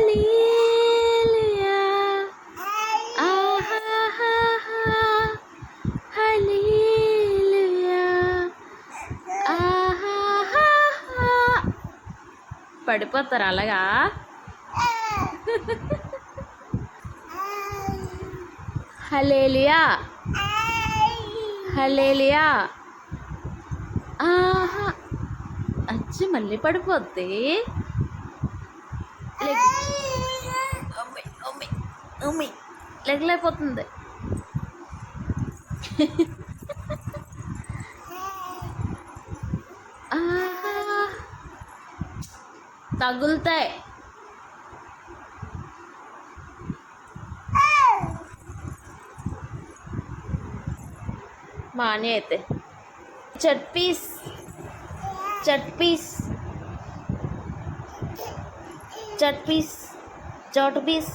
హల్లెలూయా ఆహాహా హల్లెలూయా ఆహాహా. పడిపోతారు అలాగా. హల్లెలూయా హల్లెలూయా ఆహా. అచ్చి మళ్ళీ పడిపోద్ది. లెగలేకపోతుంది. తగులుతాయి. మాని అయితే చట్ పీస్ చట్ పీస్ చట్ పీస్ చోటు పీస్.